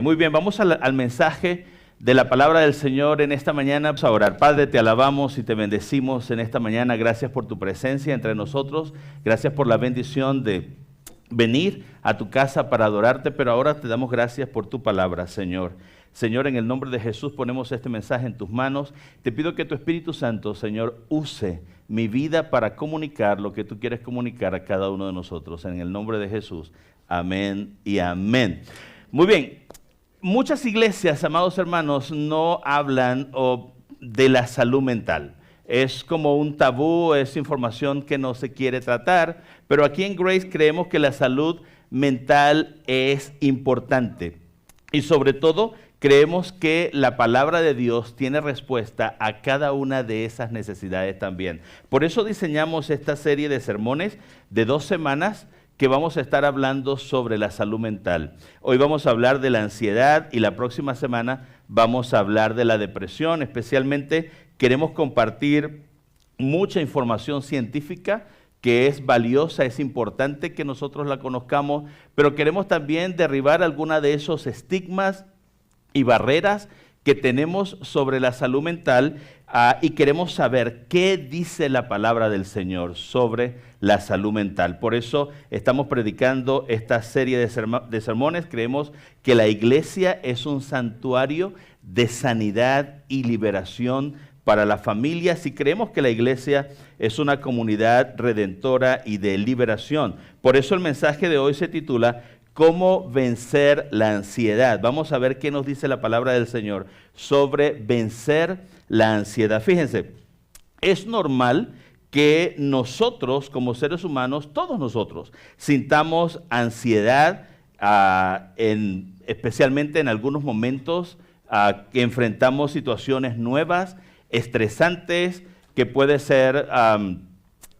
Muy bien, vamos al mensaje de la palabra del Señor en esta mañana. Vamos a orar. Padre, te alabamos y te bendecimos en esta mañana. Gracias por tu presencia entre nosotros. Gracias por la bendición de venir a tu casa para adorarte, pero ahora te damos gracias por tu palabra, Señor. Señor, en el nombre de Jesús ponemos este mensaje en tus manos. Te pido que tu Espíritu Santo, Señor, use mi vida para comunicar lo que tú quieres comunicar a cada uno de nosotros. En el nombre de Jesús. Amén y amén. Muy bien. Muchas iglesias, amados hermanos, no hablan de la salud mental. Es como un tabú, es información que no se quiere tratar, pero aquí en Grace creemos que la salud mental es importante. Y sobre todo, creemos que la palabra de Dios tiene respuesta a cada una de esas necesidades también. Por eso diseñamos esta serie de sermones de 2 semanas, que vamos a estar hablando sobre la salud mental. Hoy vamos a hablar de la ansiedad y la próxima semana vamos a hablar de la depresión. Especialmente queremos compartir mucha información científica que es valiosa, es importante que nosotros la conozcamos, pero queremos también derribar alguna de esos estigmas y barreras que tenemos sobre la salud mental y queremos saber qué dice la palabra del Señor sobre la salud mental. Por eso estamos predicando esta serie de sermones. Creemos que la iglesia es un santuario de sanidad y liberación para las familias y creemos que la iglesia es una comunidad redentora y de liberación. Por eso el mensaje de hoy se titula ¿Cómo vencer la ansiedad? Vamos a ver qué nos dice la palabra del Señor sobre vencer la ansiedad. Fíjense, es normal que nosotros como seres humanos, todos nosotros, sintamos ansiedad, especialmente en algunos momentos que enfrentamos situaciones nuevas, estresantes, que puede ser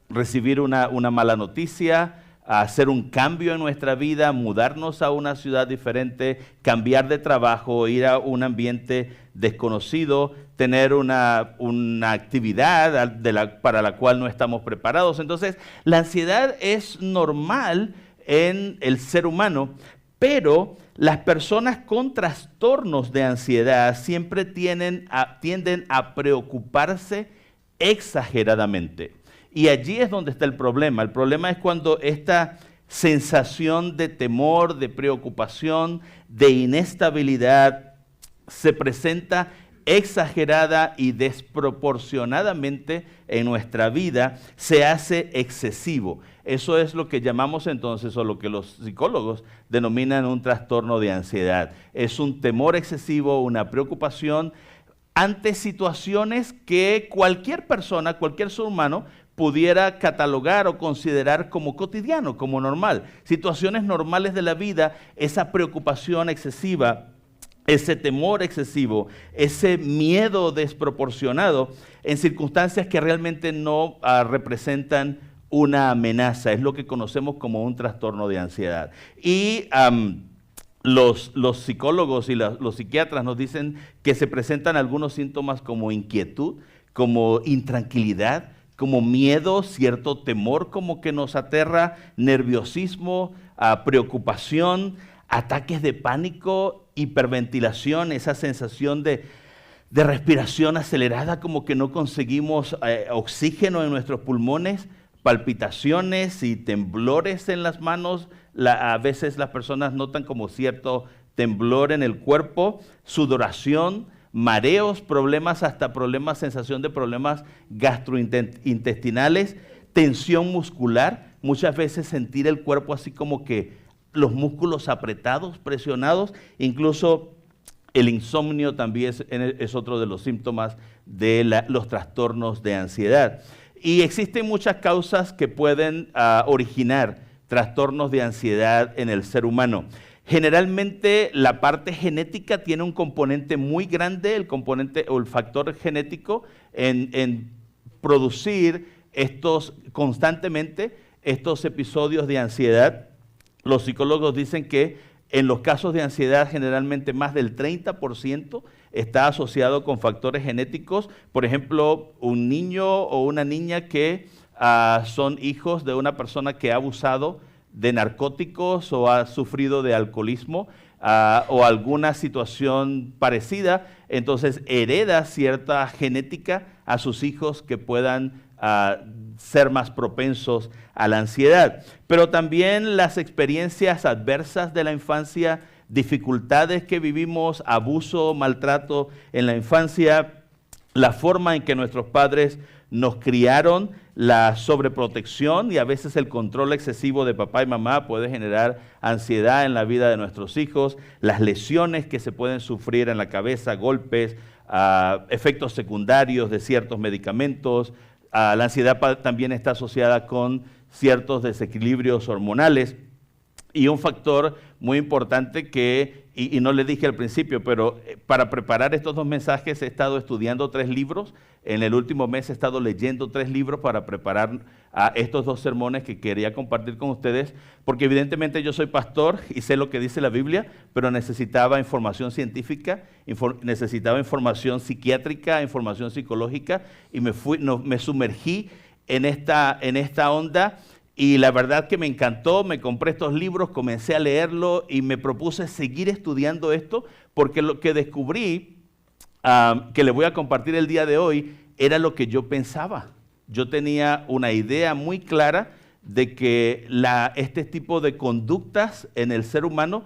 recibir una mala noticia, hacer un cambio en nuestra vida, mudarnos a una ciudad diferente, cambiar de trabajo, ir a un ambiente desconocido, tener una actividad para la cual no estamos preparados. Entonces, la ansiedad es normal en el ser humano, pero las personas con trastornos de ansiedad siempre tienden a preocuparse exageradamente. Y allí es donde está el problema. El problema es cuando esta sensación de temor, de preocupación, de inestabilidad se presenta exagerada y desproporcionadamente en nuestra vida, se hace excesivo. Eso es lo que llamamos entonces, o lo que los psicólogos denominan un trastorno de ansiedad. Es un temor excesivo, una preocupación ante situaciones que cualquier persona, cualquier ser humano, pudiera catalogar o considerar como cotidiano, como normal. Situaciones normales de la vida, esa preocupación excesiva, ese temor excesivo, ese miedo desproporcionado en circunstancias que realmente no representan una amenaza. Es lo que conocemos como un trastorno de ansiedad. Y los psicólogos y los psiquiatras nos dicen que se presentan algunos síntomas como inquietud, como intranquilidad, como miedo, cierto temor como que nos aterra, nerviosismo, preocupación, ataques de pánico, hiperventilación, esa sensación de respiración acelerada, como que no conseguimos oxígeno en nuestros pulmones, palpitaciones y temblores en las manos. A veces las personas notan como cierto temblor en el cuerpo, sudoración, mareos, sensación de problemas gastrointestinales, tensión muscular, muchas veces sentir el cuerpo así como que los músculos apretados, presionados, incluso el insomnio también es otro de los síntomas de los trastornos de ansiedad. Y existen muchas causas que pueden originar trastornos de ansiedad en el ser humano. Generalmente la parte genética tiene un componente muy grande, el componente o el factor genético en producir constantemente estos episodios de ansiedad. Los psicólogos dicen que en los casos de ansiedad generalmente más del 30% está asociado con factores genéticos. Por ejemplo, un niño o una niña que son hijos de una persona que ha abusado de narcóticos o ha sufrido de alcoholismo, o alguna situación parecida, entonces hereda cierta genética a sus hijos que puedan ser más propensos a la ansiedad. Pero también las experiencias adversas de la infancia, dificultades que vivimos, abuso, maltrato en la infancia, la forma en que nuestros padres nos criaron, la sobreprotección y a veces el control excesivo de papá y mamá puede generar ansiedad en la vida de nuestros hijos, las lesiones que se pueden sufrir en la cabeza, golpes, efectos secundarios de ciertos medicamentos. La ansiedad también está asociada con ciertos desequilibrios hormonales. Y un factor muy importante que, y no le dije al principio, pero para preparar estos dos mensajes he estado estudiando 3 libros. En el último mes he estado leyendo 3 libros para preparar estos 2 sermones que quería compartir con ustedes, porque evidentemente yo soy pastor y sé lo que dice la Biblia, pero necesitaba información científica, necesitaba información psiquiátrica, información psicológica, y me sumergí en esta onda. Y la verdad que me encantó, me compré estos libros, comencé a leerlo y me propuse seguir estudiando esto, porque lo que descubrí, que le voy a compartir el día de hoy, era lo que yo pensaba. Yo tenía una idea muy clara de que este tipo de conductas en el ser humano,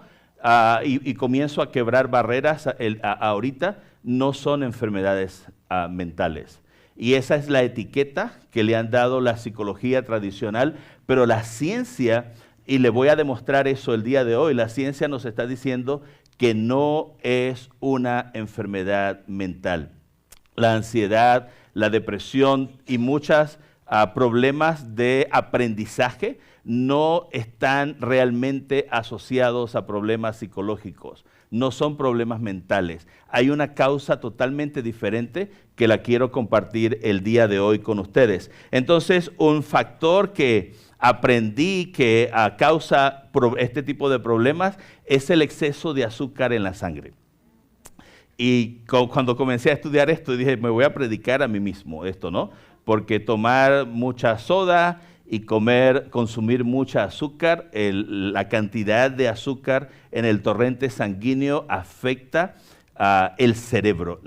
y comienzo a quebrar barreras ahorita, no son enfermedades mentales. Y esa es la etiqueta que le han dado la psicología tradicional, pero la ciencia, y le voy a demostrar eso el día de hoy, la ciencia nos está diciendo que no es una enfermedad mental. La ansiedad, la depresión y muchos problemas de aprendizaje no están realmente asociados a problemas psicológicos. No son problemas mentales. Hay una causa totalmente diferente que la quiero compartir el día de hoy con ustedes. Entonces, un factor que aprendí que causa este tipo de problemas es el exceso de azúcar en la sangre. Y cuando comencé a estudiar esto, dije, me voy a predicar a mí mismo esto, ¿no? Porque tomar mucha soda y consumir mucha azúcar, la cantidad de azúcar en el torrente sanguíneo afecta el cerebro.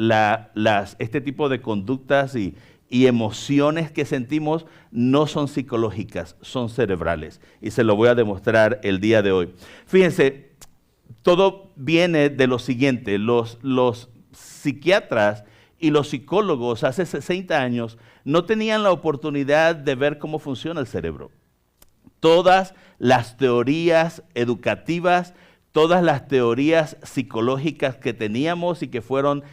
Este tipo de conductas y emociones que sentimos no son psicológicas, son cerebrales. Y se lo voy a demostrar el día de hoy. Fíjense, todo viene de lo siguiente. Los psiquiatras y los psicólogos hace 60 años no tenían la oportunidad de ver cómo funciona el cerebro. Todas las teorías educativas, todas las teorías psicológicas que teníamos y que fueron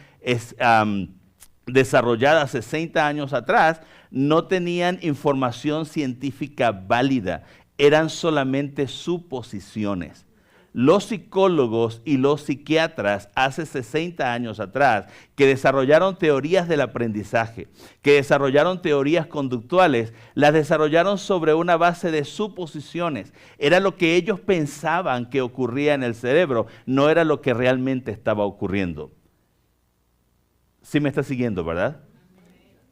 desarrolladas 60 años atrás, no tenían información científica válida, eran solamente suposiciones. Los psicólogos y los psiquiatras hace 60 años atrás que desarrollaron teorías del aprendizaje, que desarrollaron teorías conductuales, las desarrollaron sobre una base de suposiciones. Era lo que ellos pensaban que ocurría en el cerebro, no era lo que realmente estaba ocurriendo. Sí me está siguiendo, ¿verdad?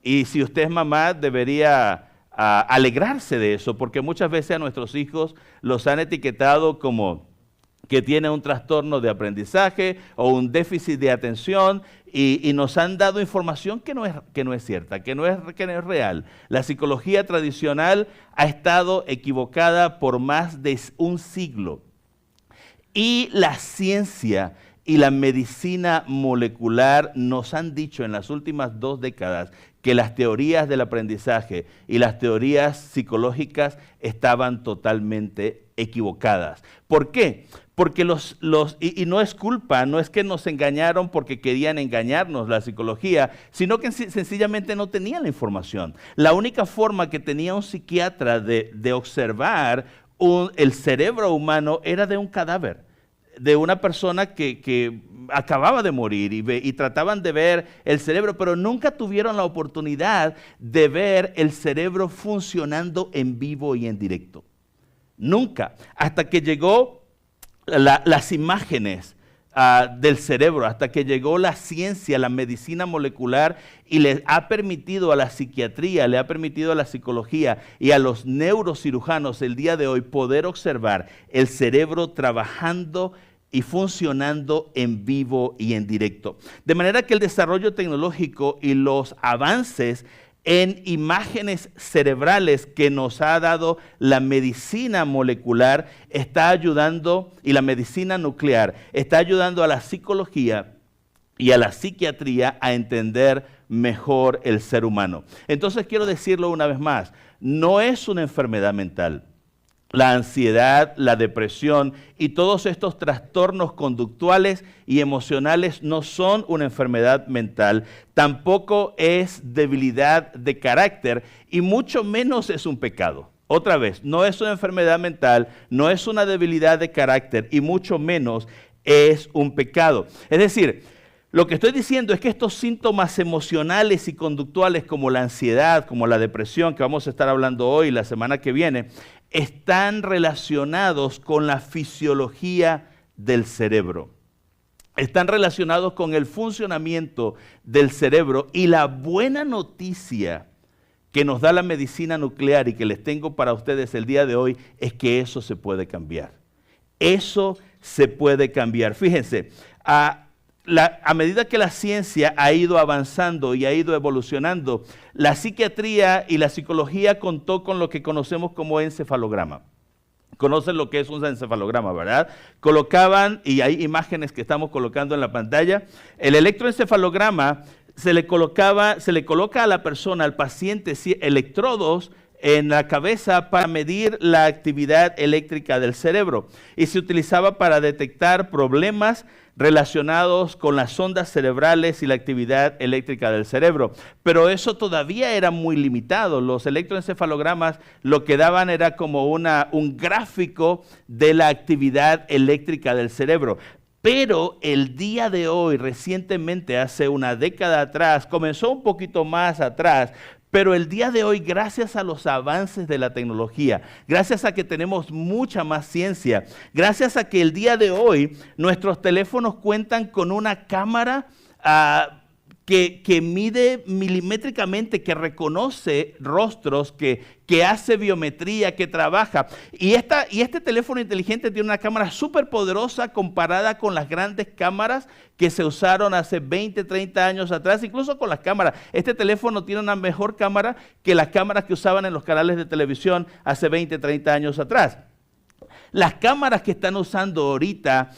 Y si usted es mamá, debería alegrarse de eso, porque muchas veces a nuestros hijos los han etiquetado como que tiene un trastorno de aprendizaje o un déficit de atención y nos han dado información que no es cierta, que no es real. La psicología tradicional ha estado equivocada por más de un siglo. Y la ciencia y la medicina molecular nos han dicho en las últimas 2 décadas que las teorías del aprendizaje y las teorías psicológicas estaban totalmente equivocadas. ¿Por qué? Porque y no es culpa, no es que nos engañaron porque querían engañarnos la psicología, sino que sencillamente no tenían la información. La única forma que tenía un psiquiatra de observar el cerebro humano era de un cadáver, de una persona que acababa de morir y trataban de ver el cerebro, pero nunca tuvieron la oportunidad de ver el cerebro funcionando en vivo y en directo. Nunca, hasta que llegó las imágenes del cerebro, hasta que llegó la ciencia, la medicina molecular y le ha permitido a la psiquiatría, le ha permitido a la psicología y a los neurocirujanos el día de hoy poder observar el cerebro trabajando y funcionando en vivo y en directo. De manera que el desarrollo tecnológico y los avances en imágenes cerebrales que nos ha dado la medicina molecular está ayudando, y la medicina nuclear, está ayudando a la psicología y a la psiquiatría a entender mejor el ser humano. Entonces quiero decirlo una vez más, no es una enfermedad mental. La ansiedad, la depresión y todos estos trastornos conductuales y emocionales no son una enfermedad mental, tampoco es debilidad de carácter y mucho menos es un pecado. Otra vez, no es una enfermedad mental, no es una debilidad de carácter y mucho menos es un pecado. Es decir, lo que estoy diciendo es que estos síntomas emocionales y conductuales como la ansiedad, como la depresión, que vamos a estar hablando hoy y la semana que viene, están relacionados con la fisiología del cerebro. Están relacionados con el funcionamiento del cerebro y la buena noticia que nos da la medicina nuclear y que les tengo para ustedes el día de hoy es que eso se puede cambiar. Eso se puede cambiar. Fíjense, a medida que la ciencia ha ido avanzando y ha ido evolucionando, la psiquiatría y la psicología contó con lo que conocemos como encefalograma. Conocen lo que es un encefalograma, ¿verdad? Colocaban, y hay imágenes que estamos colocando en la pantalla, el electroencefalograma se le coloca a la persona, al paciente, electrodos en la cabeza para medir la actividad eléctrica del cerebro y se utilizaba para detectar problemas relacionados con las ondas cerebrales y la actividad eléctrica del cerebro. Pero eso todavía era muy limitado. Los electroencefalogramas lo que daban era como un gráfico de la actividad eléctrica del cerebro. Pero el día de hoy, recientemente, hace una década atrás, comenzó un poquito más atrás, pero el día de hoy, gracias a los avances de la tecnología, gracias a que tenemos mucha más ciencia, gracias a que el día de hoy nuestros teléfonos cuentan con una cámara que mide milimétricamente, que reconoce rostros, que hace biometría, que trabaja. Y este teléfono inteligente tiene una cámara súper poderosa comparada con las grandes cámaras que se usaron hace 20, 30 años atrás, incluso con las cámaras. Este teléfono tiene una mejor cámara que las cámaras que usaban en los canales de televisión hace 20, 30 años atrás. Las cámaras que están usando ahorita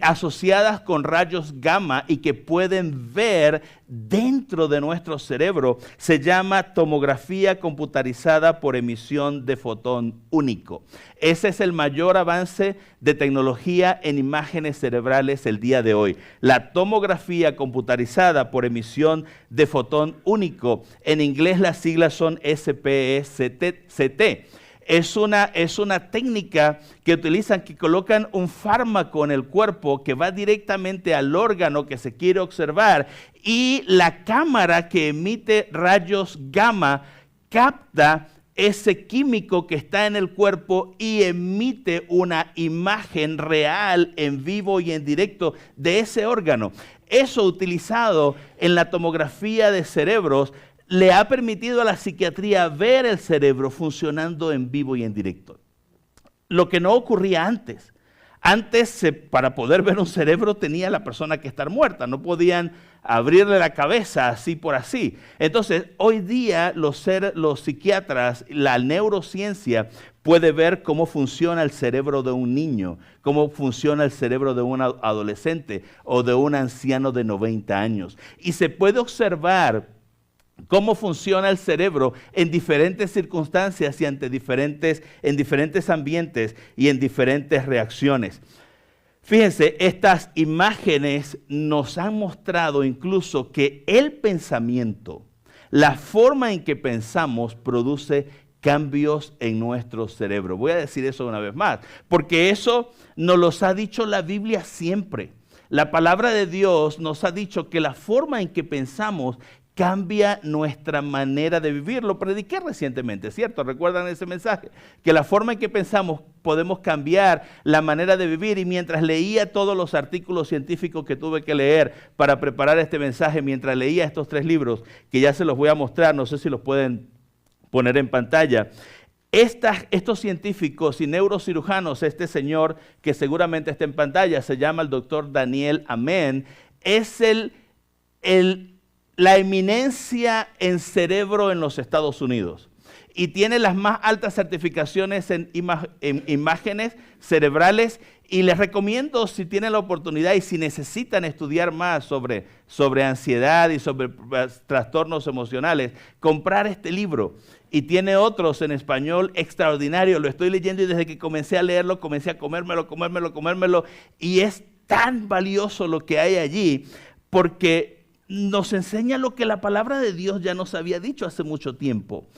asociadas con rayos gamma y que pueden ver dentro de nuestro cerebro se llama tomografía computarizada por emisión de fotón único. Ese es el mayor avance de tecnología en imágenes cerebrales el día de hoy. La tomografía computarizada por emisión de fotón único. En inglés las siglas son SPECT. Es una técnica que utilizan, que colocan un fármaco en el cuerpo que va directamente al órgano que se quiere observar y la cámara que emite rayos gamma capta ese químico que está en el cuerpo y emite una imagen real en vivo y en directo de ese órgano. Eso utilizado en la tomografía de cerebros le ha permitido a la psiquiatría ver el cerebro funcionando en vivo y en directo. Lo que no ocurría antes. Antes, para poder ver un cerebro, tenía la persona que estar muerta. No podían abrirle la cabeza así por así. Entonces, hoy día los psiquiatras, la neurociencia, puede ver cómo funciona el cerebro de un niño, cómo funciona el cerebro de un adolescente o de un anciano de 90 años. Y se puede observar cómo funciona el cerebro en diferentes circunstancias y en diferentes ambientes y en diferentes reacciones. Fíjense, estas imágenes nos han mostrado incluso que el pensamiento, la forma en que pensamos, produce cambios en nuestro cerebro. Voy a decir eso una vez más, porque eso nos lo ha dicho la Biblia siempre. La palabra de Dios nos ha dicho que la forma en que pensamos cambia nuestra manera de vivir. Lo prediqué recientemente, ¿cierto? ¿Recuerdan ese mensaje? Que la forma en que pensamos podemos cambiar la manera de vivir. Y mientras leía todos los artículos científicos que tuve que leer para preparar este mensaje, mientras leía estos 3 libros, que ya se los voy a mostrar, no sé si los pueden poner en pantalla, Estos científicos y neurocirujanos, este señor que seguramente está en pantalla, se llama el doctor Daniel Amen, es la eminencia en cerebro en los Estados Unidos y tiene las más altas certificaciones en imágenes cerebrales, y les recomiendo, si tienen la oportunidad y si necesitan estudiar más sobre ansiedad y sobre trastornos emocionales, comprar este libro. Y tiene otros en español extraordinarios. Lo estoy leyendo y desde que comencé a leerlo, comencé a comérmelo. Y es tan valioso lo que hay allí, porque nos enseña lo que la palabra de Dios ya nos había dicho hace mucho tiempo.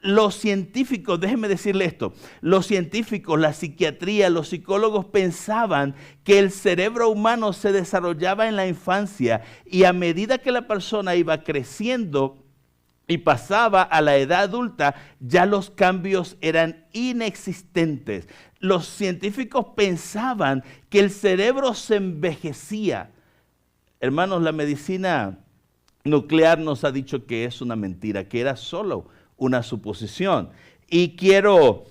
Los científicos, déjenme decirle esto, los científicos, la psiquiatría, los psicólogos pensaban que el cerebro humano se desarrollaba en la infancia y a medida que la persona iba creciendo y pasaba a la edad adulta, ya los cambios eran inexistentes. Los científicos pensaban que el cerebro se envejecía. Hermanos, la medicina nuclear nos ha dicho que es una mentira, que era solo una suposición. Y quiero,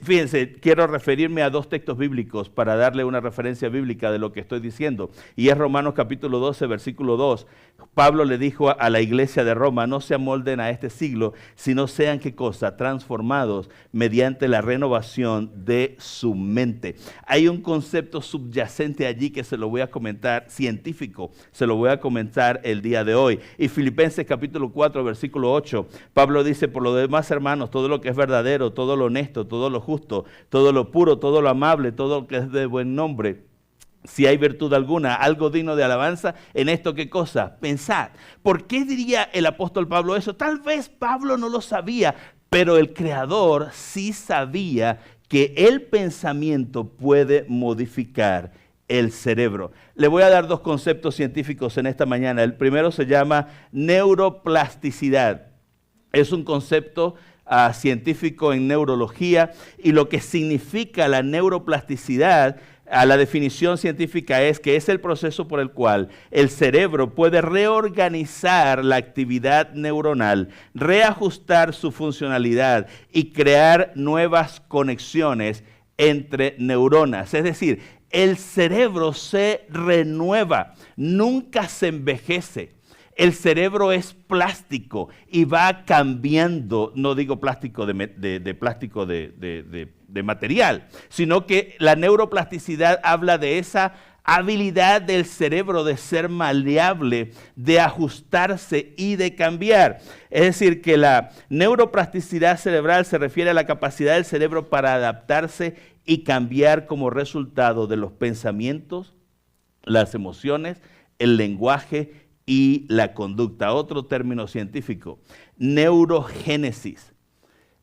fíjense, quiero referirme a dos textos bíblicos para darle una referencia bíblica de lo que estoy diciendo. Y es Romanos capítulo 12, versículo 2. Pablo le dijo a la iglesia de Roma: no se amolden a este siglo, sino sean, ¿qué cosa? Transformados mediante la renovación de su mente. Hay un concepto subyacente allí que se lo voy a comentar, científico, se lo voy a comentar el día de hoy. Y Filipenses capítulo 4, versículo 8, Pablo dice: por lo demás, hermanos, todo lo que es verdadero, todo lo honesto, todo lo justo, todo lo puro, todo lo amable, todo lo que es de buen nombre, si hay virtud alguna, algo digno de alabanza, en esto, ¿qué cosa? Pensad. ¿Por qué diría el apóstol Pablo eso? Tal vez Pablo no lo sabía, pero el Creador sí sabía que el pensamiento puede modificar el cerebro. Le voy a dar dos conceptos científicos en esta mañana. El primero se llama neuroplasticidad. Es un concepto científico en neurología, y lo que significa la neuroplasticidad, la definición científica es que es el proceso por el cual el cerebro puede reorganizar la actividad neuronal, reajustar su funcionalidad y crear nuevas conexiones entre neuronas. Es decir, el cerebro se renueva, nunca se envejece. El cerebro es plástico y va cambiando, no digo plástico de plástico de material, sino que la neuroplasticidad habla de esa habilidad del cerebro de ser maleable, de ajustarse y de cambiar. Es decir, que la neuroplasticidad cerebral se refiere a la capacidad del cerebro para adaptarse y cambiar como resultado de los pensamientos, las emociones, el lenguaje y la conducta. Otro término científico, neurogénesis.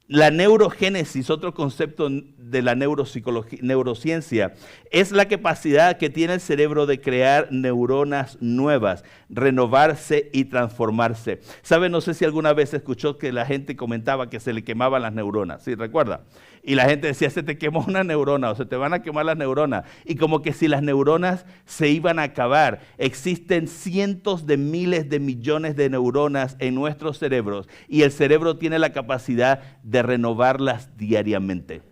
La neurogénesis, otro concepto de la neurociencia, es la capacidad que tiene el cerebro de crear neuronas nuevas, renovarse y transformarse. ¿Sabe? No sé si alguna vez escuchó que la gente comentaba que se le quemaban las neuronas, ¿sí recuerda? Y la gente decía: se te quemó una neurona o se te van a quemar las neuronas. Y como que si las neuronas se iban a acabar. Existen cientos de miles de millones de neuronas en nuestros cerebros y el cerebro tiene la capacidad de renovarlas diariamente.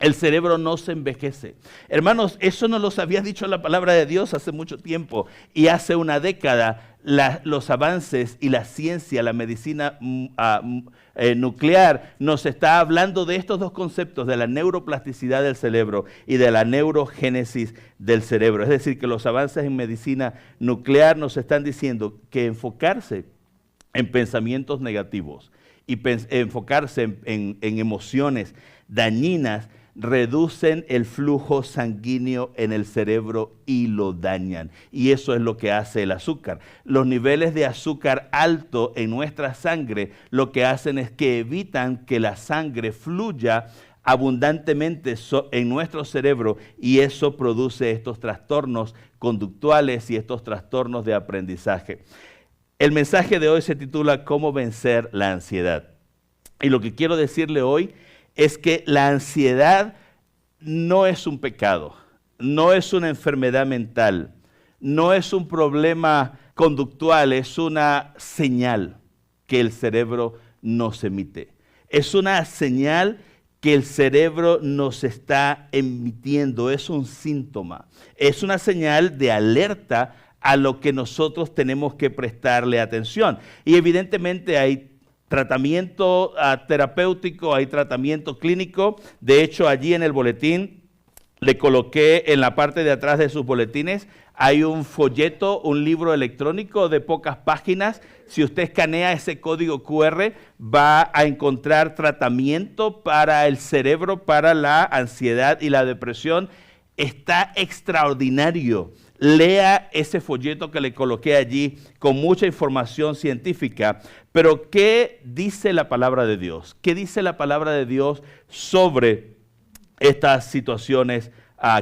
El cerebro no se envejece. Hermanos, eso nos lo había dicho la palabra de Dios hace mucho tiempo, y hace una década los avances y la ciencia, la medicina nuclear nos está hablando de estos dos conceptos, de la neuroplasticidad del cerebro y de la neurogénesis del cerebro. Es decir, que los avances en medicina nuclear nos están diciendo que enfocarse en pensamientos negativos y enfocarse en emociones dañinas reducen el flujo sanguíneo en el cerebro y lo dañan. Y eso es lo que hace el azúcar. Los niveles de azúcar alto en nuestra sangre lo que hacen es que evitan que la sangre fluya abundantemente en nuestro cerebro, y eso produce estos trastornos conductuales y estos trastornos de aprendizaje. El mensaje de hoy se titula ¿Cómo vencer la ansiedad? Y lo que quiero decirle hoy es que la ansiedad no es un pecado, no es una enfermedad mental, no es un problema conductual, es una señal que el cerebro nos emite. Es una señal que el cerebro nos está emitiendo, es un síntoma. Es una señal de alerta a lo que nosotros tenemos que prestarle atención. Y evidentemente hay tratamiento terapéutico, hay tratamiento clínico. De hecho, allí en el boletín le coloqué en la parte de atrás de sus boletines, hay un folleto, un libro electrónico de pocas páginas. Si usted escanea ese código QR, va a encontrar tratamiento para el cerebro, para la ansiedad y la depresión. Está extraordinario. Lea ese folleto que le coloqué allí con mucha información científica. Pero, ¿qué dice la palabra de Dios? ¿Qué dice la palabra de Dios sobre estas situaciones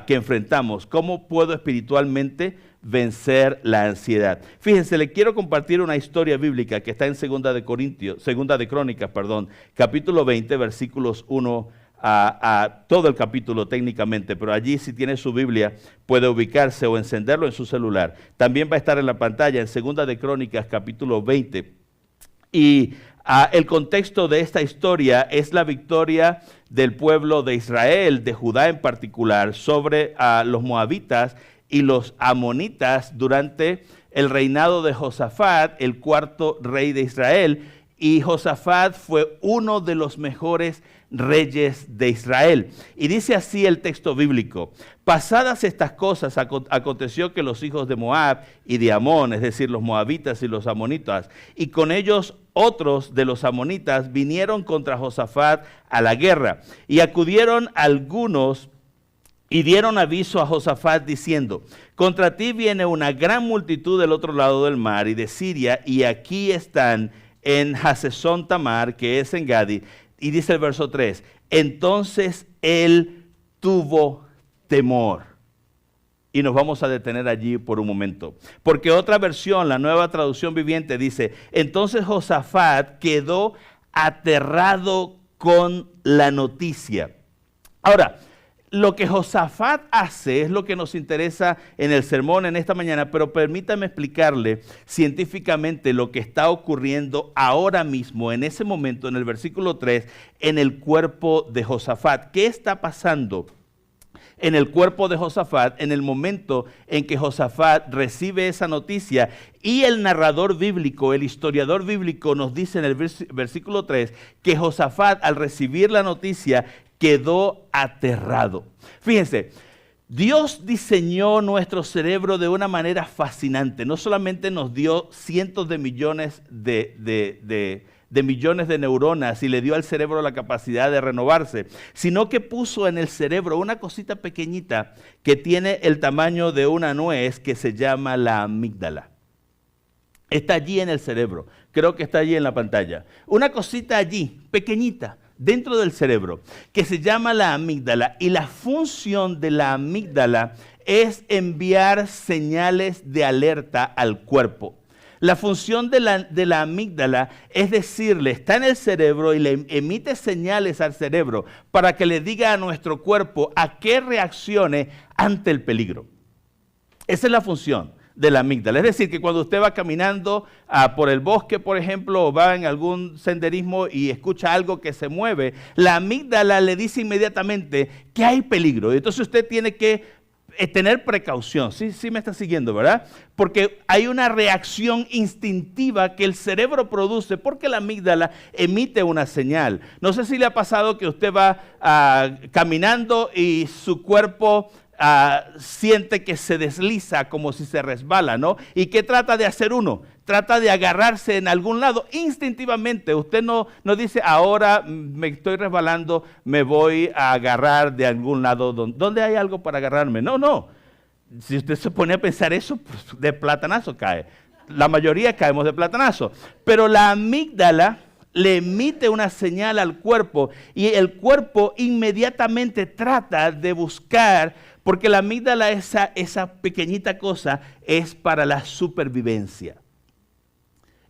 que enfrentamos? ¿Cómo puedo espiritualmente vencer la ansiedad? Fíjense, le quiero compartir una historia bíblica que está en Segunda de Crónicas, capítulo 20, versículos 1 a todo el capítulo técnicamente, pero allí si tiene su Biblia puede ubicarse o encenderlo en su celular. También va a estar en la pantalla en Segunda de Crónicas, capítulo 20. Y el contexto de esta historia es la victoria del pueblo de Israel, de Judá en particular, sobre los moabitas y los amonitas durante el reinado de Josafat, el cuarto rey de Israel. Y Josafat fue uno de los mejores reyes de Israel. Y dice así el texto bíblico: pasadas estas cosas, aconteció que los hijos de Moab y de Amón, es decir, los moabitas y los amonitas, y con ellos otros de los amonitas, vinieron contra Josafat a la guerra. Y acudieron algunos y dieron aviso a Josafat diciendo: contra ti viene una gran multitud del otro lado del mar y de Siria, y aquí están en Hasezón Tamar, que es en Gadi. Y dice el verso 3, entonces él tuvo temor. Y nos vamos a detener allí por un momento. Porque otra versión, la Nueva Traducción Viviente, dice: entonces Josafat quedó aterrado con la noticia. Ahora, lo que Josafat hace es lo que nos interesa en el sermón en esta mañana, pero permítame explicarle científicamente lo que está ocurriendo ahora mismo, en ese momento, en el versículo 3, en el cuerpo de Josafat. ¿Qué está pasando en el cuerpo de Josafat en el momento en que Josafat recibe esa noticia? Y el narrador bíblico, el historiador bíblico nos dice en el versículo 3 que Josafat, al recibir la noticia, quedó aterrado. Fíjense, Dios diseñó nuestro cerebro de una manera fascinante. No solamente nos dio cientos de millones de millones de neuronas y le dio al cerebro la capacidad de renovarse, sino que puso en el cerebro una cosita pequeñita que tiene el tamaño de una nuez, que se llama la amígdala. Está allí en el cerebro, creo que está allí en la pantalla. Una cosita allí, pequeñita, dentro del cerebro, que se llama la amígdala, y la función de la amígdala es enviar señales de alerta al cuerpo. La función de la amígdala es decirle, está en el cerebro y le emite señales al cerebro para que le diga a nuestro cuerpo a qué reaccione ante el peligro. Esa es la función de la amígdala. Es decir, que cuando usted va caminando por el bosque, por ejemplo, o va en algún senderismo y escucha algo que se mueve, la amígdala le dice inmediatamente que hay peligro. Y entonces usted tiene que tener precaución. Sí me está siguiendo, ¿verdad? Porque hay una reacción instintiva que el cerebro produce porque la amígdala emite una señal. No sé si le ha pasado que usted va caminando y su cuerpo siente que se desliza como si se resbala, ¿no? ¿Y qué trata de hacer uno? Trata de agarrarse en algún lado instintivamente. Usted no dice, ahora me estoy resbalando, me voy a agarrar de algún lado. ¿Dónde hay algo para agarrarme? No. Si usted se pone a pensar eso, pues de platanazo cae. La mayoría caemos de platanazo. Pero la amígdala le emite una señal al cuerpo y el cuerpo inmediatamente trata de buscar, porque la amígdala, esa pequeñita cosa, es para la supervivencia.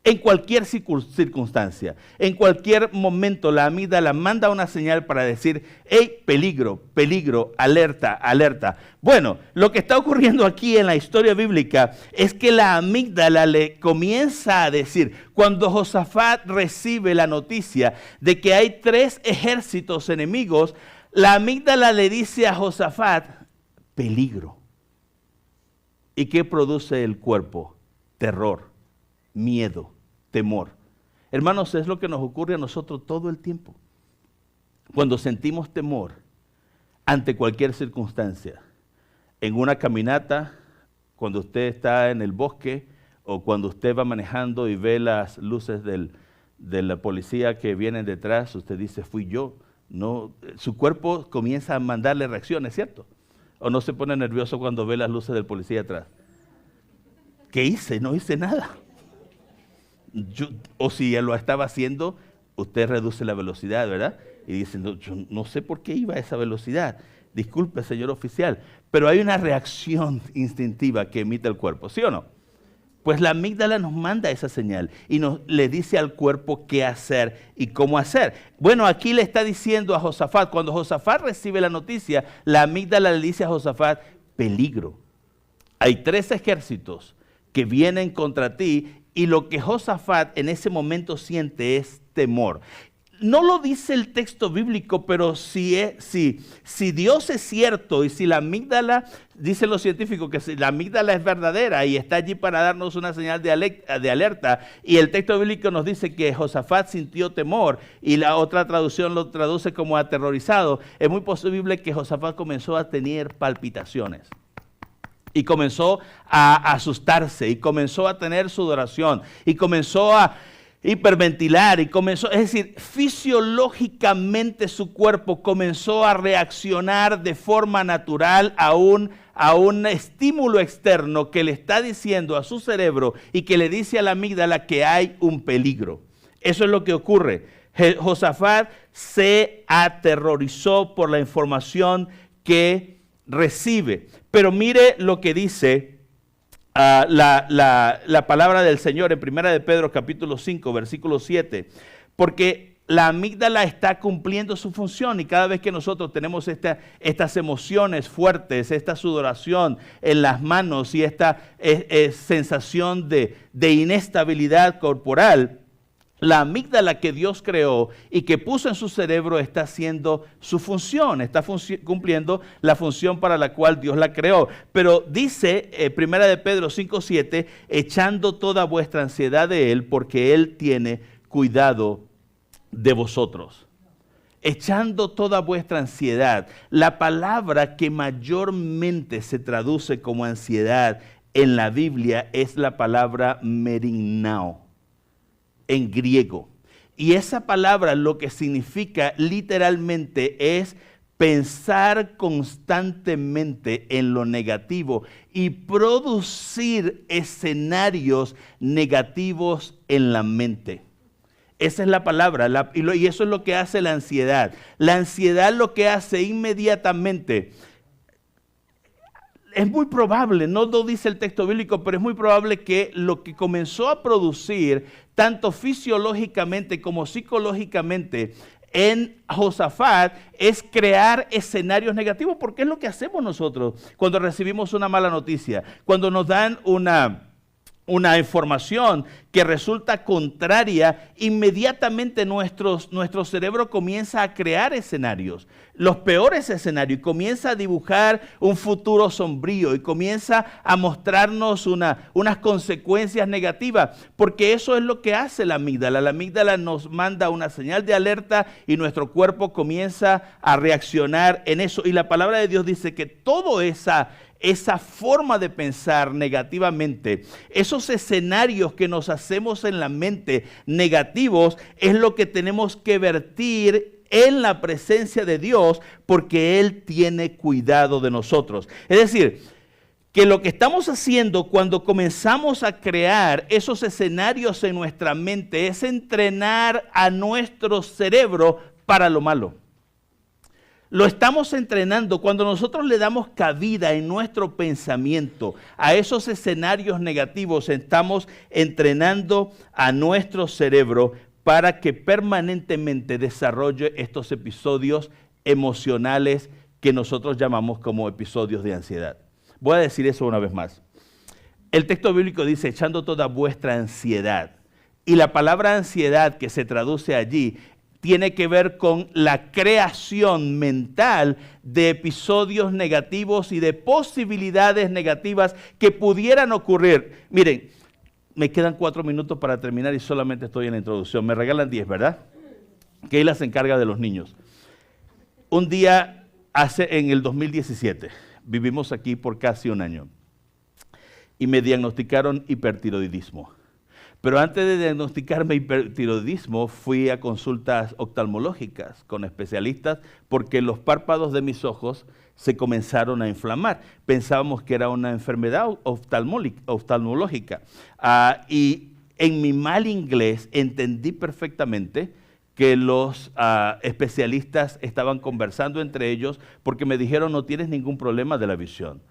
En cualquier circunstancia, en cualquier momento, la amígdala manda una señal para decir, hey, peligro, peligro, alerta, alerta. Bueno, lo que está ocurriendo aquí en la historia bíblica es que la amígdala le comienza a decir, cuando Josafat recibe la noticia de que hay 3 ejércitos enemigos, la amígdala le dice a Josafat, peligro. ¿Y qué produce el cuerpo? Terror. Miedo, temor. Hermanos, es lo que nos ocurre a nosotros todo el tiempo. Cuando sentimos temor ante cualquier circunstancia, en una caminata, cuando usted está en el bosque o cuando usted va manejando y ve las luces de la policía que vienen detrás, usted dice, fui yo. No, su cuerpo comienza a mandarle reacciones, ¿cierto? ¿O no se pone nervioso cuando ve las luces del policía atrás? ¿Qué hice? No hice nada. O si ya lo estaba haciendo, usted reduce la velocidad, ¿verdad? Y dice, no, yo no sé por qué iba a esa velocidad. Disculpe, señor oficial, pero hay una reacción instintiva que emite el cuerpo, ¿sí o no? Pues la amígdala nos manda esa señal y le dice al cuerpo qué hacer y cómo hacer. Bueno, aquí le está diciendo a Josafat, cuando Josafat recibe la noticia, la amígdala le dice a Josafat, peligro. Hay 3 ejércitos que vienen contra ti. Y lo que Josafat en ese momento siente es temor. No lo dice el texto bíblico, pero si Dios es cierto y si la amígdala, dicen los científicos que si la amígdala es verdadera y está allí para darnos una señal de alerta, y el texto bíblico nos dice que Josafat sintió temor y la otra traducción lo traduce como aterrorizado, es muy posible que Josafat comenzó a tener palpitaciones. Y comenzó a asustarse, y comenzó a tener sudoración, y comenzó a hiperventilar, es decir, fisiológicamente su cuerpo comenzó a reaccionar de forma natural a un estímulo externo que le está diciendo a su cerebro y que le dice a la amígdala que hay un peligro. Eso es lo que ocurre. Josafat se aterrorizó por la información que recibe. Pero mire lo que dice la palabra del Señor en 1 de Pedro capítulo 5, versículo 7. Porque la amígdala está cumpliendo su función y cada vez que nosotros tenemos estas emociones fuertes, esta sudoración en las manos y esta sensación de inestabilidad corporal, la amígdala que Dios creó y que puso en su cerebro está haciendo su función, está cumpliendo la función para la cual Dios la creó. Pero dice 1 de Pedro 5:7, echando toda vuestra ansiedad de Él, porque Él tiene cuidado de vosotros. Echando toda vuestra ansiedad. La palabra que mayormente se traduce como ansiedad en la Biblia es la palabra merignao, en griego. Y esa palabra lo que significa literalmente es pensar constantemente en lo negativo y producir escenarios negativos en la mente. Esa es la palabra, y eso es lo que hace la ansiedad. La ansiedad lo que hace inmediatamente, es muy probable, no lo dice el texto bíblico, pero es muy probable que lo que comenzó a producir, tanto fisiológicamente como psicológicamente, en Josafat, es crear escenarios negativos, porque es lo que hacemos nosotros cuando recibimos una mala noticia, cuando nos dan una información que resulta contraria, inmediatamente nuestro cerebro comienza a crear escenarios, los peores escenarios, y comienza a dibujar un futuro sombrío y comienza a mostrarnos unas consecuencias negativas, porque eso es lo que hace la amígdala. La amígdala nos manda una señal de alerta y nuestro cuerpo comienza a reaccionar en eso. Y la palabra de Dios dice que toda esa forma de pensar negativamente, esos escenarios que nos hacemos en la mente negativos, es lo que tenemos que vertir en la presencia de Dios, porque Él tiene cuidado de nosotros. Es decir, que lo que estamos haciendo cuando comenzamos a crear esos escenarios en nuestra mente es entrenar a nuestro cerebro para lo malo. Lo estamos entrenando. Cuando nosotros le damos cabida en nuestro pensamiento a esos escenarios negativos, estamos entrenando a nuestro cerebro para que permanentemente desarrolle estos episodios emocionales que nosotros llamamos como episodios de ansiedad. Voy a decir eso una vez más. El texto bíblico dice, echando toda vuestra ansiedad. Y la palabra ansiedad que se traduce allí tiene que ver con la creación mental de episodios negativos y de posibilidades negativas que pudieran ocurrir. Miren, me quedan 4 minutos para terminar y solamente estoy en la introducción. Me regalan 10, ¿verdad? Keila se encarga de los niños. Un día, en el 2017, vivimos aquí por casi un año y me diagnosticaron hipertiroidismo. Pero antes de diagnosticarme hipertiroidismo, fui a consultas oftalmológicas con especialistas porque los párpados de mis ojos se comenzaron a inflamar. Pensábamos que era una enfermedad oftalmológica. Y en mi mal inglés entendí perfectamente que los especialistas estaban conversando entre ellos porque me dijeron, no tienes ningún problema de la visión.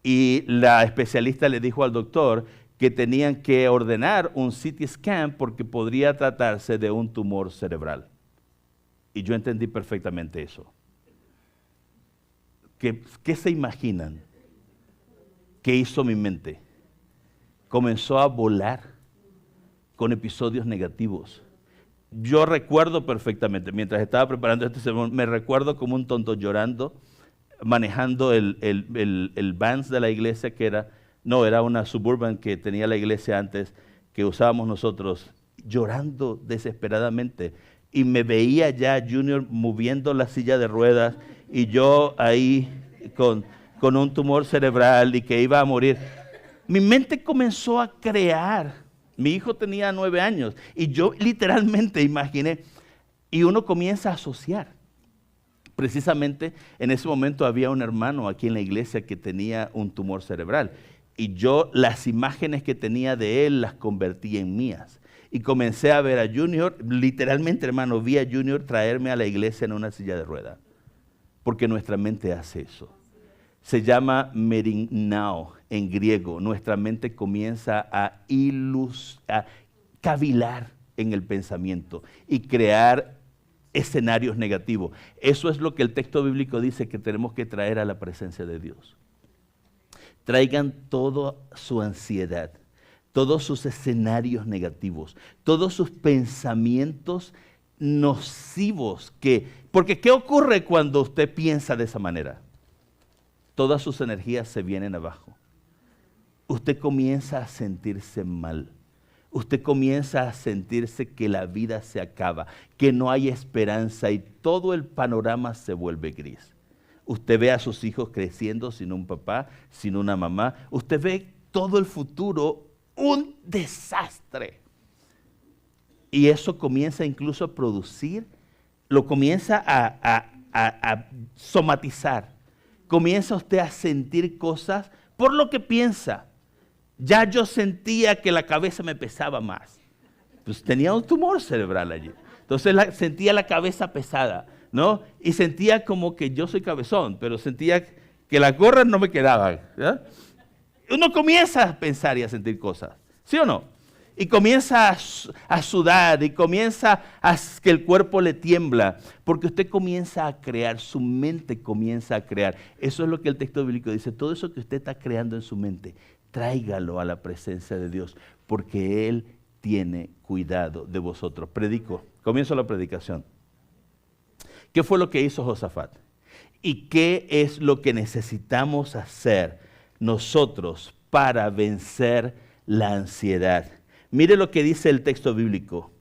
Y la especialista le dijo al doctor que tenían que ordenar un CT scan porque podría tratarse de un tumor cerebral. Y yo entendí perfectamente eso. ¿Qué se imaginan? ¿Qué hizo mi mente? Comenzó a volar con episodios negativos. Yo recuerdo perfectamente, mientras estaba preparando este sermón, me recuerdo como un tonto llorando, manejando el Vans de la iglesia que era una Suburban que tenía la iglesia antes, que usábamos nosotros, llorando desesperadamente. Y me veía ya Junior moviendo la silla de ruedas y yo ahí con un tumor cerebral y que iba a morir. Mi mente comenzó a crear. Mi hijo tenía 9 años y yo literalmente imaginé, y uno comienza a asociar. Precisamente en ese momento había un hermano aquí en la iglesia que tenía un tumor cerebral. Y yo las imágenes que tenía de él las convertí en mías. Y comencé a ver a Junior, literalmente hermano, vi a Junior traerme a la iglesia en una silla de ruedas. Porque nuestra mente hace eso. Se llama meringnao en griego. Nuestra mente comienza a cavilar en el pensamiento y crear escenarios negativos. Eso es lo que el texto bíblico dice que tenemos que traer a la presencia de Dios. Traigan toda su ansiedad, todos sus escenarios negativos, todos sus pensamientos nocivos. Porque ¿qué ocurre cuando usted piensa de esa manera? Todas sus energías se vienen abajo. Usted comienza a sentirse mal. Usted comienza a sentirse que la vida se acaba, que no hay esperanza y todo el panorama se vuelve gris. Usted ve a sus hijos creciendo sin un papá, sin una mamá. Usted ve todo el futuro un desastre. Y eso comienza incluso a producir, lo comienza a somatizar. Comienza usted a sentir cosas por lo que piensa. Ya yo sentía que la cabeza me pesaba más. Pues tenía un tumor cerebral allí. Entonces sentía la cabeza pesada, ¿no? Y sentía como que yo soy cabezón, pero sentía que las gorras no me quedaban, ¿verdad? Uno comienza a pensar y a sentir cosas, ¿sí o no? Y comienza a sudar y comienza a que el cuerpo le tiembla, porque usted comienza a crear, su mente comienza a crear. Eso es lo que el texto bíblico dice, todo eso que usted está creando en su mente, tráigalo a la presencia de Dios, porque Él tiene cuidado de vosotros. Comienzo la predicación. ¿Qué fue lo que hizo Josafat? ¿Y qué es lo que necesitamos hacer nosotros para vencer la ansiedad? Mire lo que dice el texto bíblico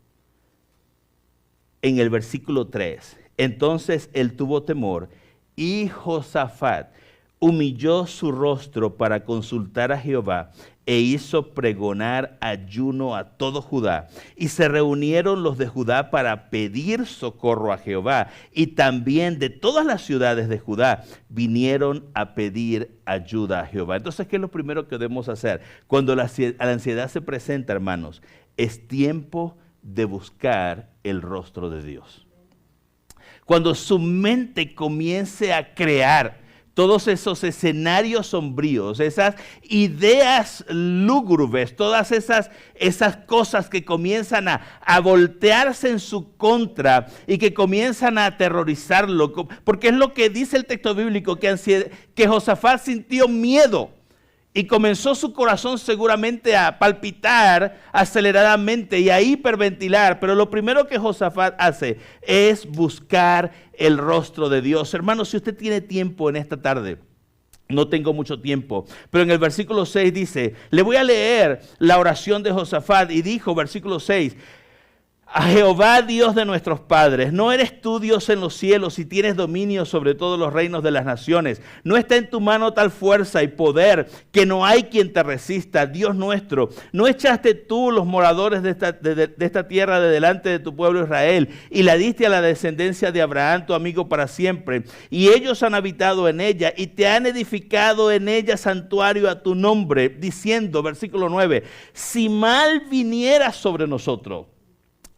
en el versículo 3. Entonces él tuvo temor y Josafat humilló su rostro para consultar a Jehová e hizo pregonar ayuno a todo Judá. Y se reunieron los de Judá para pedir socorro a Jehová. Y también de todas las ciudades de Judá vinieron a pedir ayuda a Jehová. Entonces, ¿qué es lo primero que debemos hacer? Cuando la ansiedad se presenta, hermanos, es tiempo de buscar el rostro de Dios. cuando su mente comience a crear todos esos escenarios sombríos, esas ideas lúgubres, todas esas cosas que comienzan a voltearse en su contra y que comienzan a aterrorizarlo, porque es lo que dice el texto bíblico, que Josafat sintió miedo y comenzó su corazón seguramente a palpitar aceleradamente y a hiperventilar. Pero lo primero que Josafat hace es buscar el rostro de Dios. Hermanos, si usted tiene tiempo en esta tarde, no tengo mucho tiempo, pero en el versículo 6 dice, le voy a leer la oración de Josafat y dijo, versículo 6, a Jehová Dios de nuestros padres, ¿no eres tú Dios en los cielos y tienes dominio sobre todos los reinos de las naciones? ¿No está en tu mano tal fuerza y poder que no hay quien te resista, Dios nuestro? ¿No echaste tú los moradores de esta tierra de delante de tu pueblo Israel y la diste a la descendencia de Abraham, tu amigo para siempre? Y ellos han habitado en ella y te han edificado en ella santuario a tu nombre, diciendo, versículo 9, si mal viniera sobre nosotros,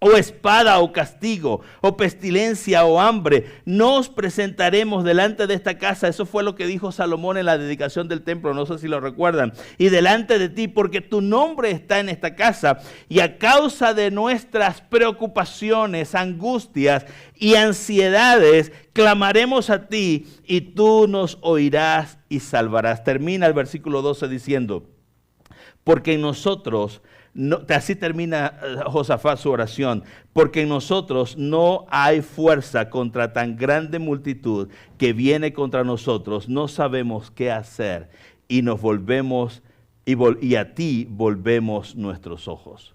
o espada, o castigo, o pestilencia, o hambre, nos presentaremos delante de esta casa. Eso fue lo que dijo Salomón en la dedicación del templo, no sé si lo recuerdan. Y delante de ti, porque tu nombre está en esta casa, y a causa de nuestras preocupaciones, angustias y ansiedades, clamaremos a ti, y tú nos oirás y salvarás. Termina el versículo 12 diciendo, porque en nosotros, así termina Josafat su oración, porque en nosotros no hay fuerza contra tan grande multitud que viene contra nosotros, no sabemos qué hacer y nos volvemos y a ti volvemos nuestros ojos.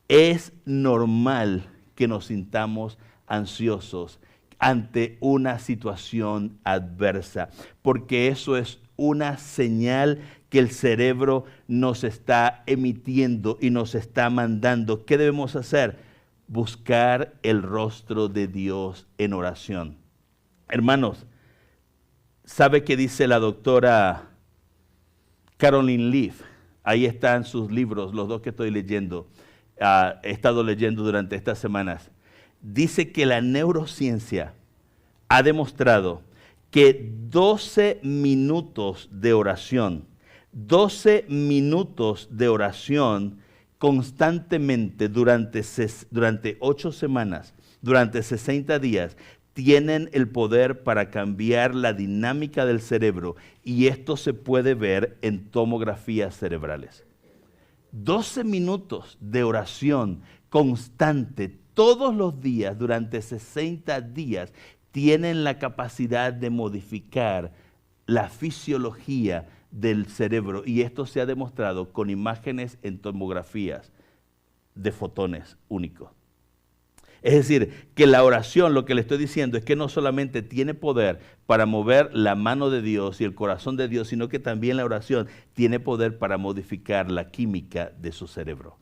Es normal que nos sintamos ansiosos ante una situación adversa, porque eso es una señal que el cerebro nos está emitiendo y nos está mandando. ¿Qué debemos hacer? Buscar el rostro de Dios en oración. Hermanos, ¿sabe qué dice la doctora Caroline Leaf? Ahí están sus libros, los dos que estoy leyendo. He estado leyendo durante estas semanas. Dice que la neurociencia ha demostrado que 12 minutos de oración, 12 minutos de oración constantemente durante 8 semanas, durante 60 días, tienen el poder para cambiar la dinámica del cerebro, y esto se puede ver en tomografías cerebrales. 12 minutos de oración constante todos los días durante 60 días tienen la capacidad de modificar la fisiología del cerebro, y esto se ha demostrado con imágenes en tomografías de fotones únicos. Es decir, que la oración, lo que le estoy diciendo es que no solamente tiene poder para mover la mano de Dios y el corazón de Dios, sino que también la oración tiene poder para modificar la química de su cerebro.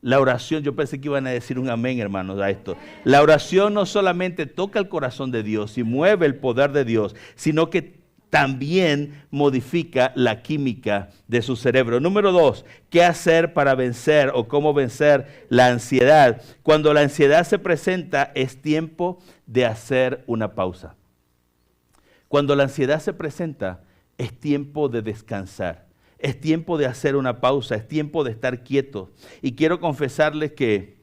La oración, yo pensé que iban a decir un amén, hermanos, a esto. La oración no solamente toca el corazón de Dios y mueve el poder de Dios, sino que también modifica la química de su cerebro. Número 2, ¿qué hacer para vencer o cómo vencer la ansiedad? Cuando la ansiedad se presenta, es tiempo de hacer una pausa. Cuando la ansiedad se presenta, es tiempo de descansar. Es tiempo de hacer una pausa, es tiempo de estar quieto. Y quiero confesarles que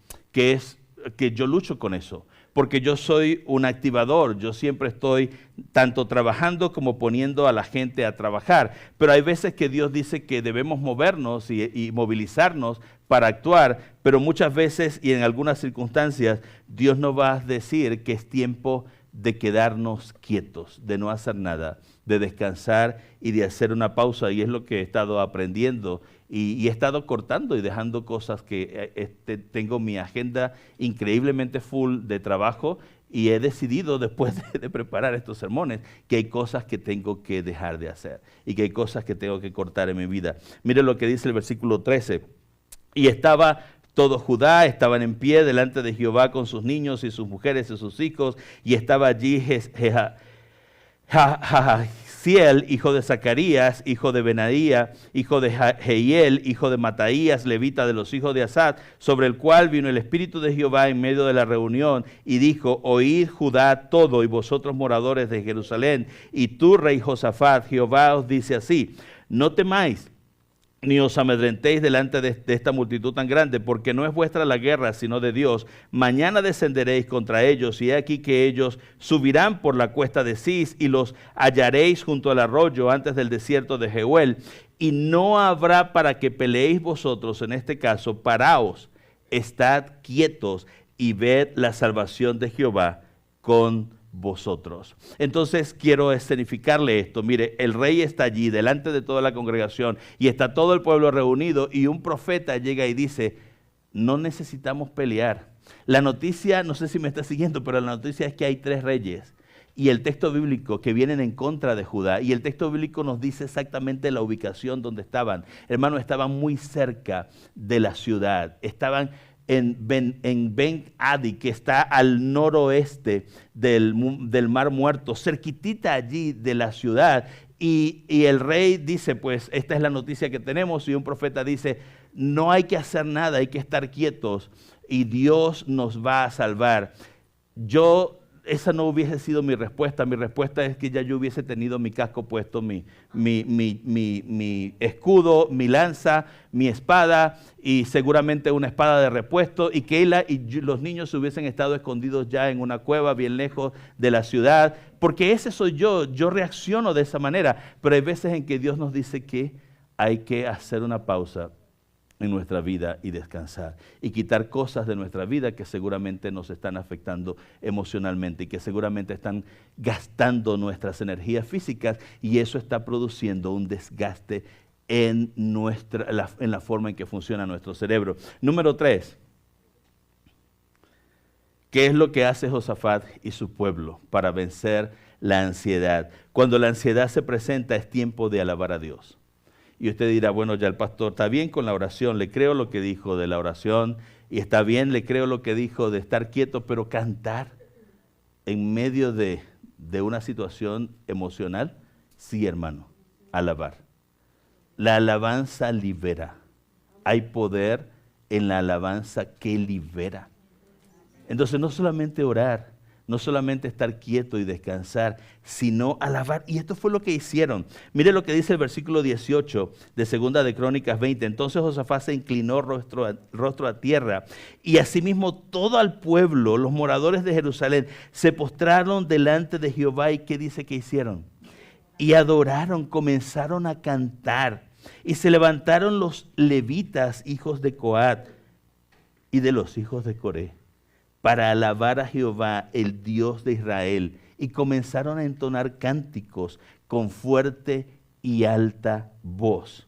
yo lucho con eso, porque yo soy un activador. Yo siempre estoy tanto trabajando como poniendo a la gente a trabajar. Pero hay veces que Dios dice que debemos movernos y movilizarnos para actuar, pero muchas veces y en algunas circunstancias Dios nos va a decir que es tiempo de quedarnos quietos, de no hacer nada, de descansar y de hacer una pausa. Y es lo que he estado aprendiendo y he estado cortando y dejando cosas que tengo mi agenda increíblemente full de trabajo, y he decidido después de preparar estos sermones que hay cosas que tengo que dejar de hacer y que hay cosas que tengo que cortar en mi vida. Mire lo que dice el versículo 13. Y estaba todo Judá, estaban en pie delante de Jehová con sus niños y sus mujeres y sus hijos, y estaba allí Jaasiel, hijo de Zacarías, hijo de Benaía, hijo de Jehiel, hijo de Mataías, levita de los hijos de Asad, sobre el cual vino el Espíritu de Jehová en medio de la reunión y dijo, oíd Judá todo y vosotros moradores de Jerusalén, y tú, rey Josafat, Jehová os dice así, no temáis, ni os amedrentéis delante de esta multitud tan grande, porque no es vuestra la guerra, sino de Dios. Mañana descenderéis contra ellos, y he aquí que ellos subirán por la cuesta de Cis, y los hallaréis junto al arroyo antes del desierto de Jehuel. Y no habrá para que peleéis vosotros, en este caso, paraos, estad quietos, y ved la salvación de Jehová con vosotros. Entonces quiero escenificarle esto. Mire, el rey está allí delante de toda la congregación y está todo el pueblo reunido y un profeta llega y dice, no necesitamos pelear. La noticia, no sé si me está siguiendo, pero la noticia es que hay 3 reyes y el texto bíblico que vienen en contra de Judá, y el texto bíblico nos dice exactamente la ubicación donde estaban. Hermano, estaban muy cerca de la ciudad, estaban en Ben Adi, que está al noroeste del Mar Muerto, cerquitita allí de la ciudad. Y el rey dice, pues esta es la noticia que tenemos, y un profeta dice, no hay que hacer nada, hay que estar quietos y Dios nos va a salvar. Esa no hubiese sido mi respuesta es que ya yo hubiese tenido mi casco puesto, mi escudo, mi lanza, mi espada y seguramente una espada de repuesto, y que los niños hubiesen estado escondidos ya en una cueva bien lejos de la ciudad, porque ese soy yo reacciono de esa manera, pero hay veces en que Dios nos dice que hay que hacer una pausa en nuestra vida y descansar y quitar cosas de nuestra vida que seguramente nos están afectando emocionalmente y que seguramente están gastando nuestras energías físicas, y eso está produciendo un desgaste en la forma en que funciona nuestro cerebro. Número 3, ¿qué es lo que hace Josafat y su pueblo para vencer la ansiedad? Cuando la ansiedad se presenta es tiempo de alabar a Dios. Y usted dirá, bueno, ya el pastor está bien con la oración, le creo lo que dijo de la oración, y está bien, le creo lo que dijo de estar quieto, pero cantar en medio de una situación emocional, sí, hermano, alabar. La alabanza libera. Hay poder en la alabanza que libera. Entonces no solamente orar, no solamente estar quieto y descansar, sino alabar. Y esto fue lo que hicieron. Mire lo que dice el versículo 18 de 2 de Crónicas 20. Entonces Josafat se inclinó rostro a tierra, y asimismo todo el pueblo, los moradores de Jerusalén, se postraron delante de Jehová. ¿Y qué dice que hicieron? Y adoraron, comenzaron a cantar. Y se levantaron los levitas, hijos de Coat, y de los hijos de Coré, para alabar a Jehová, el Dios de Israel, y comenzaron a entonar cánticos con fuerte y alta voz.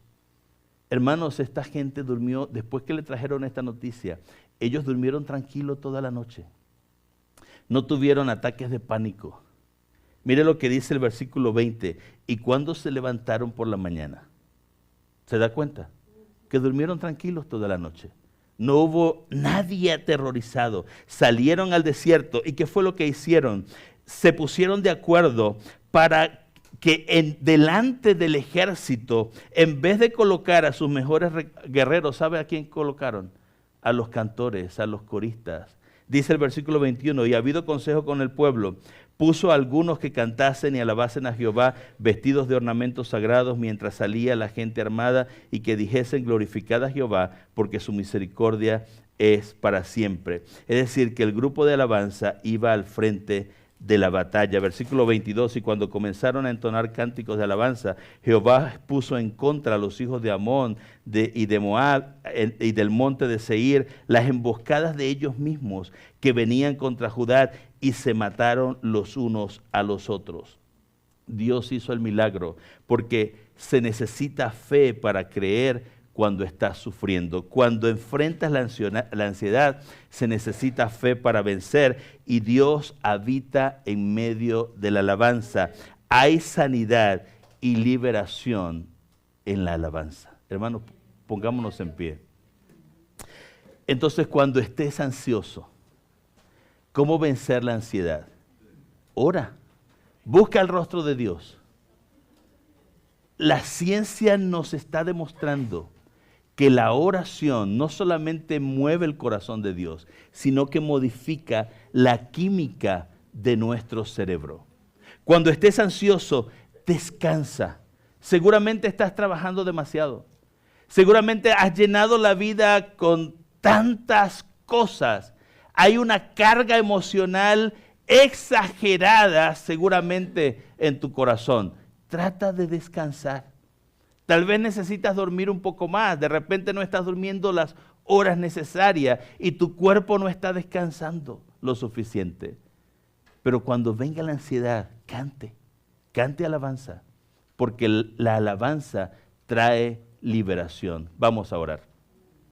Hermanos, esta gente durmió, después que le trajeron esta noticia, ellos durmieron tranquilos toda la noche. No tuvieron ataques de pánico. Mire lo que dice el versículo 20, y cuando se levantaron por la mañana, ¿se da cuenta? Que durmieron tranquilos toda la noche. No hubo nadie aterrorizado. Salieron al desierto. ¿Y qué fue lo que hicieron? Se pusieron de acuerdo para que delante del ejército, en vez de colocar a sus mejores guerreros, ¿sabe a quién colocaron? A los cantores, a los coristas. Dice el versículo 21, y habido consejo con el pueblo, puso a algunos que cantasen y alabasen a Jehová vestidos de ornamentos sagrados mientras salía la gente armada, y que dijesen glorificad a Jehová porque su misericordia es para siempre. Es decir, que el grupo de alabanza iba al frente de la batalla. Versículo 22, y cuando comenzaron a entonar cánticos de alabanza, Jehová puso en contra a los hijos de Amón y de Moab y del monte de Seir las emboscadas de ellos mismos que venían contra Judá, y se mataron los unos a los otros. Dios hizo el milagro porque se necesita fe para creer cuando estás sufriendo. Cuando enfrentas la ansiedad, se necesita fe para vencer, y Dios habita en medio de la alabanza. Hay sanidad y liberación en la alabanza. Hermanos, pongámonos en pie. Entonces, cuando estés ansioso, ¿cómo vencer la ansiedad? Ora, busca el rostro de Dios. la ciencia nos está demostrando que la oración no solamente mueve el corazón de Dios, sino que modifica la química de nuestro cerebro. Cuando estés ansioso, descansa. Seguramente estás trabajando demasiado. Seguramente has llenado la vida con tantas cosas. Hay una carga emocional exagerada seguramente en tu corazón. Trata de descansar. Tal vez necesitas dormir un poco más. De repente no estás durmiendo las horas necesarias y tu cuerpo no está descansando lo suficiente. Pero cuando venga la ansiedad, cante alabanza, porque la alabanza trae liberación. Vamos a orar.